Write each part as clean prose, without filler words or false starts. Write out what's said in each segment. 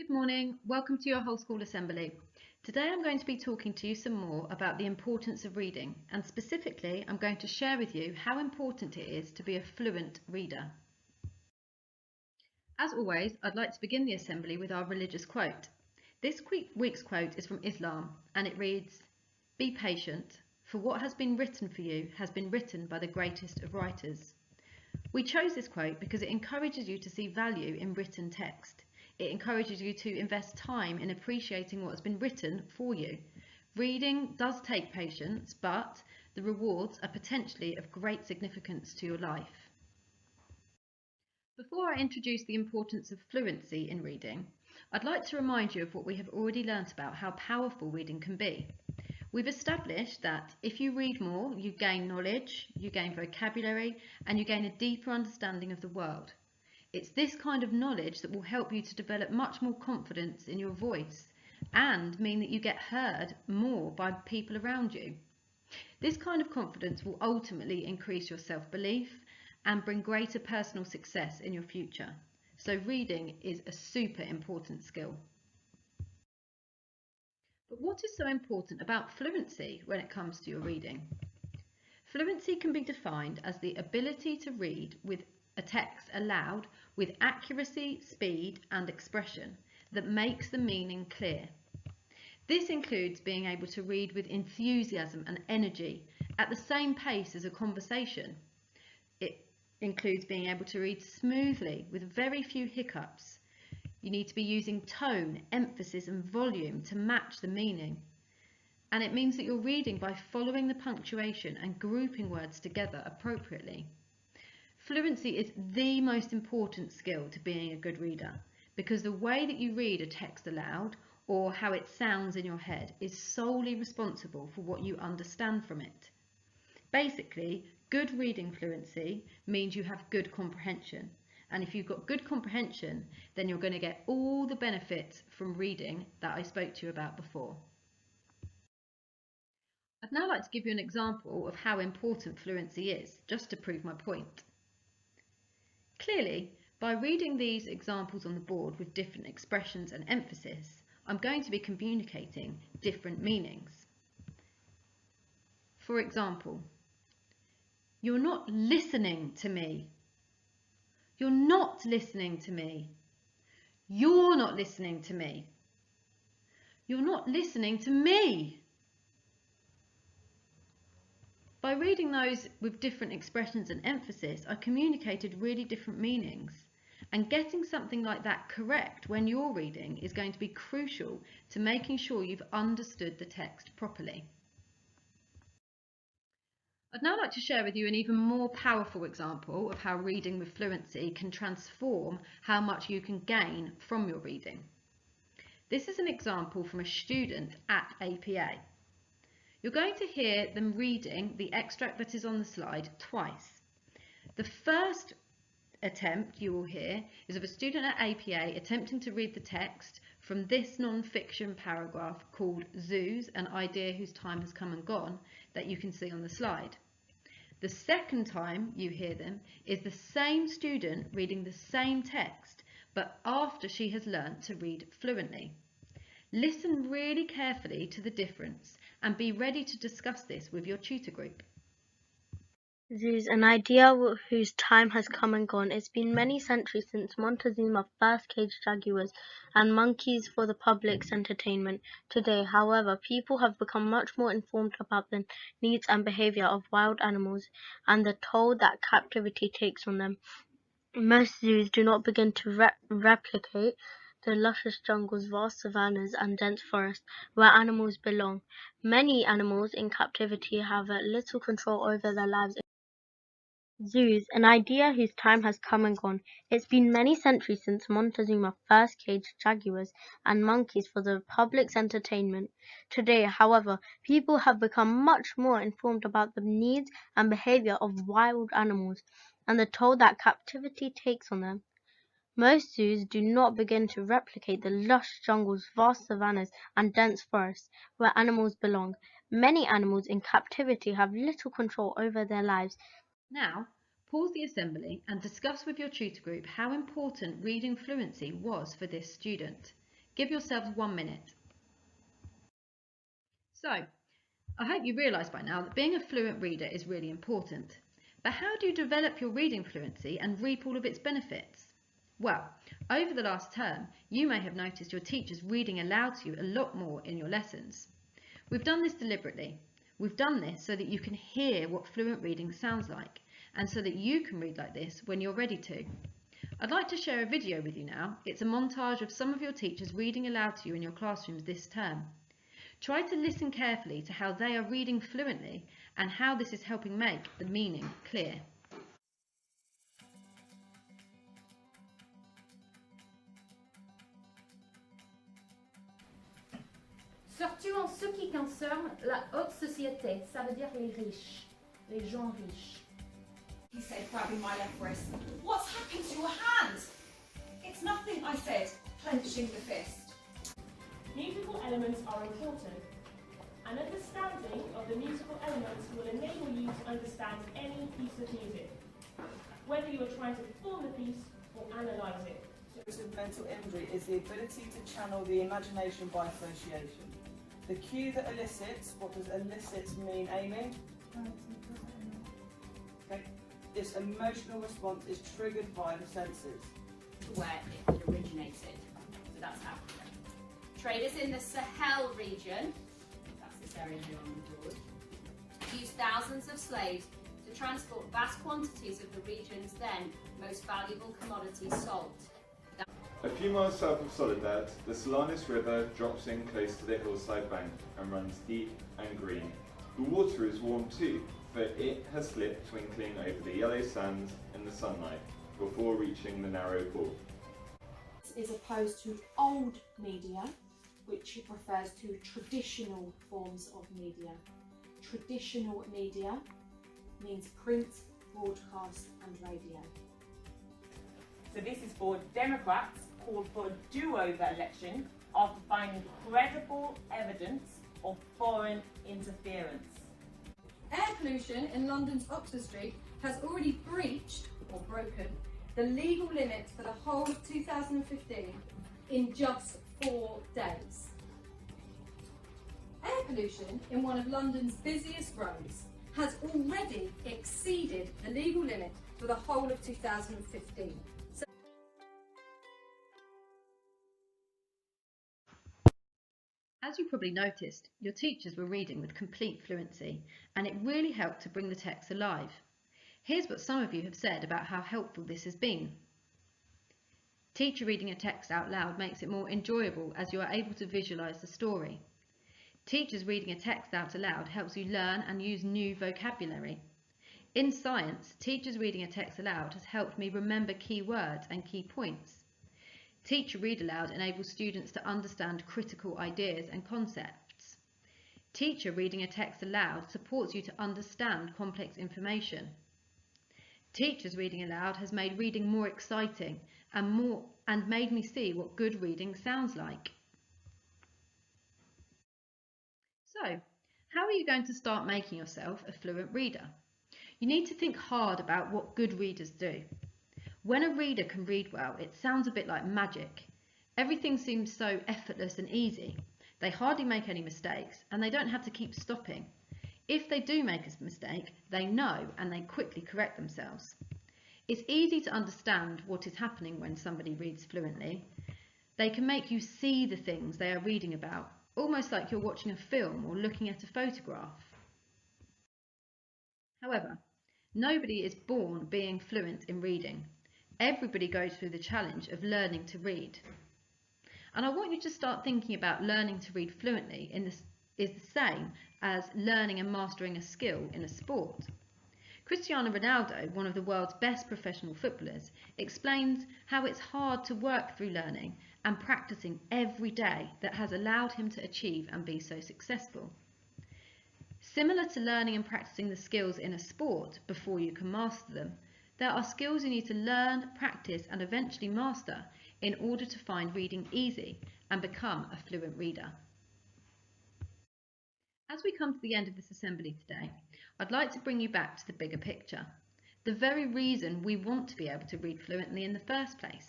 Good morning, welcome to your whole school assembly. Today I'm going to be talking to you some more about the importance of reading, and specifically I'm going to share with you how important it is to be a fluent reader. As always, I'd like to begin the assembly with our religious quote. This week's quote is from Islam and it reads, "Be patient, for what has been written for you has been written by the greatest of writers." We chose this quote because it encourages you to see value in written text. It encourages you to invest time in appreciating what has been written for you. Reading does take patience, but the rewards are potentially of great significance to your life. Before I introduce the importance of fluency in reading, I'd like to remind you of what we have already learnt about how powerful reading can be. We've established that if you read more, you gain knowledge, you gain vocabulary, and you gain a deeper understanding of the world. It's this kind of knowledge that will help you to develop much more confidence in your voice and mean that you get heard more by people around you. This kind of confidence will ultimately increase your self-belief and bring greater personal success in your future. So reading is a super important skill. But what is so important about fluency when it comes to your reading? Fluency can be defined as the ability to read with a text aloud with accuracy, speed, and expression that makes the meaning clear. This includes being able to read with enthusiasm and energy at the same pace as a conversation. It includes being able to read smoothly with very few hiccups. You need to be using tone, emphasis, and volume to match the meaning. And it means that you're reading by following the punctuation and grouping words together appropriately. Fluency is the most important skill to being a good reader because the way that you read a text aloud or how it sounds in your head is solely responsible for what you understand from it. Basically, good reading fluency means you have good comprehension. And if you've got good comprehension, then you're going to get all the benefits from reading that I spoke to you about before. I'd now like to give you an example of how important fluency is, just to prove my point. Clearly, by reading these examples on the board with different expressions and emphasis, I'm going to be communicating different meanings. For example, you're not listening to me. You're not listening to me. You're not listening to me. You're not listening to me. By reading those with different expressions and emphasis, I communicated really different meanings. And getting something like that correct when you're reading is going to be crucial to making sure you've understood the text properly. I'd now like to share with you an even more powerful example of how reading with fluency can transform how much you can gain from your reading. This is an example from a student at APA. You're going to hear them reading the extract that is on the slide twice. The first attempt you will hear is of a student at APA attempting to read the text from this non-fiction paragraph called "Zoos, an idea whose time has come and gone" that you can see on the slide. The second time you hear them is the same student reading the same text, but after she has learnt to read fluently. Listen really carefully to the difference and be ready to discuss this with your tutor group. Zoos, an idea whose time has come and gone. It's been many centuries since Montezuma first caged jaguars and monkeys for the public's entertainment. Today, however, people have become much more informed about the needs and behavior of wild animals and the toll that captivity takes on them. Most zoos do not begin to replicate the luscious jungles, vast savannas, and dense forests where animals belong. Many animals in captivity have little control over their lives. Zoos, an idea whose time has come and gone. It's been many centuries since Montezuma first caged jaguars and monkeys for the public's entertainment. Today, however, people have become much more informed about the needs and behavior of wild animals and the toll that captivity takes on them. Most zoos do not begin to replicate the lush jungles, vast savannas, and dense forests where animals belong. Many animals in captivity have little control over their lives. Now, pause the assembly and discuss with your tutor group how important reading fluency was for this student. Give yourselves 1 minute. So, I hope you realise by now that being a fluent reader is really important. But how do you develop your reading fluency and reap all of its benefits? Well, over the last term, you may have noticed your teachers reading aloud to you a lot more in your lessons. We've done this deliberately. We've done this so that you can hear what fluent reading sounds like, and so that you can read like this when you're ready to. I'd like to share a video with you now. It's a montage of some of your teachers reading aloud to you in your classrooms this term. Try to listen carefully to how they are reading fluently and how this is helping make the meaning clear. Surtout en ce qui concerne la haute société, ça veut dire les riches, les gens riches. He said, grabbing my left wrist. What's happened to your hand? It's nothing, I said, clenching the fist. Musical elements are important. An understanding of the musical elements will enable you to understand any piece of music, whether you are trying to perform the piece or analyse it. With mental injury is the ability to channel the imagination by association. The cue that elicits, what does elicit mean, Amy? Okay. This emotional response is triggered by the senses. Where it originated, so that's Africa. Traders in the Sahel region, that's this area here on the board, used thousands of slaves to transport vast quantities of the region's then most valuable commodity, salt. A few miles south of Soledad, the Salanis River drops in close to the hillside bank and runs deep and green. The water is warm too, for it has slipped twinkling over the yellow sands in the sunlight before reaching the narrow pool. Is opposed to old media, which refers to traditional forms of media. Traditional media means print, broadcast and radio. So this is for Democrats called for a do-over election after finding credible evidence of foreign interference. Air pollution in London's Oxford Street has already breached or broken the legal limit for the whole of 2015 in just 4 days. Air pollution in one of London's busiest roads has already exceeded the legal limit for the whole of 2015. As you probably noticed, your teachers were reading with complete fluency, and it really helped to bring the text alive. Here's what some of you have said about how helpful this has been. Teacher reading a text out loud makes it more enjoyable as you are able to visualise the story. Teachers reading a text out aloud helps you learn and use new vocabulary. In science, teachers reading a text aloud has helped me remember key words and key points. Teacher read aloud enables students to understand critical ideas and concepts. Teacher reading a text aloud supports you to understand complex information. Teachers reading aloud has made reading more exciting and made me see what good reading sounds like. So, how are you going to start making yourself a fluent reader? You need to think hard about what good readers do. When a reader can read well, it sounds a bit like magic. Everything seems so effortless and easy. They hardly make any mistakes and they don't have to keep stopping. If they do make a mistake, they know and they quickly correct themselves. It's easy to understand what is happening when somebody reads fluently. They can make you see the things they are reading about, almost like you're watching a film or looking at a photograph. However, nobody is born being fluent in reading. Everybody goes through the challenge of learning to read. And I want you to start thinking about learning to read fluently is the same as learning and mastering a skill in a sport. Cristiano Ronaldo, one of the world's best professional footballers, explains how it's hard to work through learning and practicing every day that has allowed him to achieve and be so successful. Similar to learning and practicing the skills in a sport before you can master them, there are skills you need to learn, practice and eventually master in order to find reading easy and become a fluent reader. As we come to the end of this assembly today, I'd like to bring you back to the bigger picture, the very reason we want to be able to read fluently in the first place.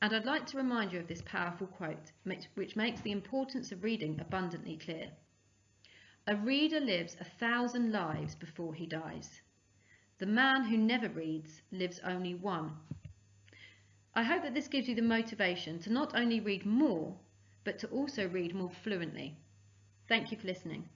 And I'd like to remind you of this powerful quote, which makes the importance of reading abundantly clear. A reader lives 1,000 lives before he dies. The man who never reads lives only one. I hope that this gives you the motivation to not only read more, but to also read more fluently. Thank you for listening.